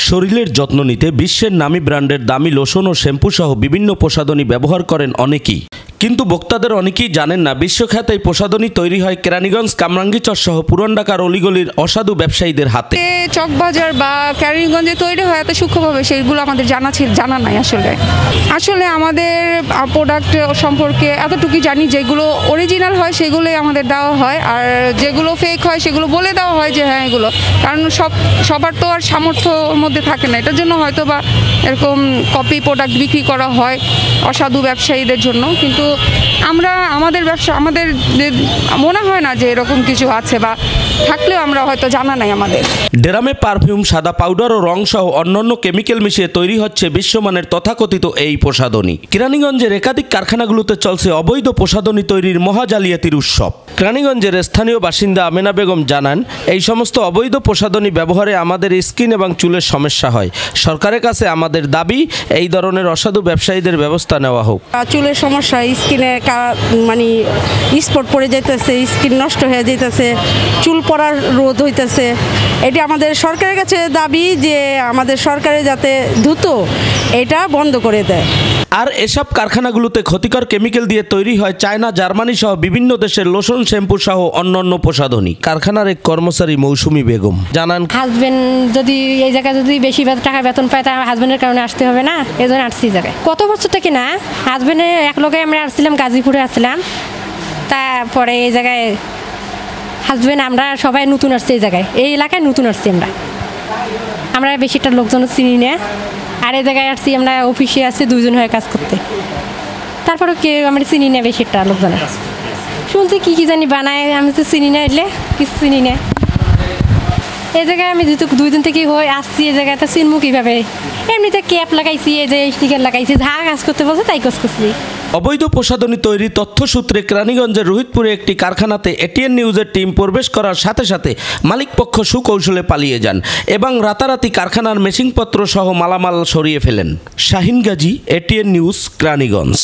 শরীরের যত্ন নিতে বিশ্বের নামী ব্র্যান্ডের দামি লোশন ও শ্যাম্পু সহ বিভিন্ন প্রসাধনী ব্যবহার করেন অনেকেই। কিন্তু বক্তাদের অনেকেই জানেন না বিশ্বখ্যাত এই প্রসাধনী তৈরি হয় কেরানীগঞ্জ, কামরাঙ্গীরচর সহ পুরান ঢাকার অলিগলির অসাধু ব্যবসায়ীদের হাতে। চকবাজার বা কেরানীগঞ্জে তৈরি হয় এত সূক্ষ্মভাবে, সেগুলো আমাদের জানা নাই। আসলে আমাদের প্রোডাক্ট সম্পর্কে এতটুকুই জানি, যেগুলো অরিজিনাল হয় সেগুলোই আমাদের দেওয়া হয়, আর যেগুলো ফেক হয় সেগুলো বলে দেওয়া হয় যে হ্যাঁ এগুলো, কারণ সবার তো আর সামর্থ্যের মধ্যে থাকে না। এটার জন্য হয়তো বা এরকম কপি প্রোডাক্ট বিক্রি করা হয় অসাধু ব্যবসায়ীদের জন্য। কিন্তু আমরা আমাদের ব্যবসা, আমাদের মনে হয় না যে এরকম কিছু আছে, বা থাকলেও আমরা হয়তো জানা নাই আমাদের। ড্রামে পারফিউম, সাদা পাউডার ও রং সহ অন্যান্য কেমিক্যাল মিশিয়ে তৈরি হচ্ছে বিশ্বমানের তথাকথিত এই প্রসাধনী। কেরানীগঞ্জের একাধিক কারখানাগুলোতে চলছে অবৈধ প্রসাধনী তৈরির মহা জালিয়াতির উৎসব। কেরানীগঞ্জের স্থানীয় বাসিন্দা আমেনা বেগম জানান, এই সমস্ত অবৈধ প্রসাধনী ব্যবহারে আমাদের স্কিন এবং চুলের সমস্যা হয়। সরকারের কাছে আমাদের দাবি, এই ধরনের অসাধু ব্যবসায়ীদের ব্যবস্থা নেওয়া হোক। চুলের সমস্যা, স্কিনে মানে স্পট পড়ে যাইতেছে, স্কিন নষ্ট হয়ে যাইতেছে, চুল পড়ার রোধ হইতেছে। এটি আমাদের সরকারের কাছে দাবি যে আমাদের সরকারে যাতে দ্রুত এটা বন্ধ করে দেয়। আর এসব কারখানাগুলোতে ক্ষতিকর কেমিক্যাল দিয়ে তৈরি হয় চায়না, জার্মানি সহ বিভিন্ন দেশের লোশন, শ্যাম্পু সহ অন্যান্য প্রসাধনী। কারখানার এক কর্মচারী মৌসুমী বেগম জানান, হাজবেন্ড যদি এই জায়গায় যদি বেশি টাকা বেতন পায়, তার হাজবেন্ডের কারণে আসতে হবে না, এই জন্য আসছি জায়গায়। কত বছর থেকে না হাজবেন্ডের এক লোকে আমরা আসছিলাম, গাজীপুরে আসছিলাম, তারপরে এই জায়গায় হাজবেন্ড আমরা সবাই নতুন আসছি, এই জায়গায় এই এলাকায় নতুন আসছি। আমরা বেশিটা লোকজন চিনি না, আর এই জায়গায় আসছি আমরা অফিসে আসছি দুইজন হয়ে কাজ করতে। তারপরে কেউ আমরা চিনি না, বেশিটা লোকজন শুনছি কি জানি বানায়, আমি তো চিনি না, এলে কিছু চিনি না। এই জায়গায় আমি যেহেতু 2 দিন থেকে হয়ে আসছি, এই জায়গায় তো চিনবো কীভাবে? এমনিতে ক্যাপ লাগাইছি, এই যে স্টিকার লাগাইছি, যা কাজ করতে বলছে তাই কাজ করছি। অবৈধ প্রসাধনী তৈরি তথ্যসূত্রে কেরানীগঞ্জের রোহিতপুরে একটি কারখানাতে এটিএন নিউজের টিম প্রবেশ করার সাথে সাথে মালিকপক্ষ সুকৌশলে পালিয়ে যান এবং রাতারাতি কারখানার মেশিনপত্র সহ মালামাল সরিয়ে ফেলেন। Shahin Gazi, ATN news, Keraniganj.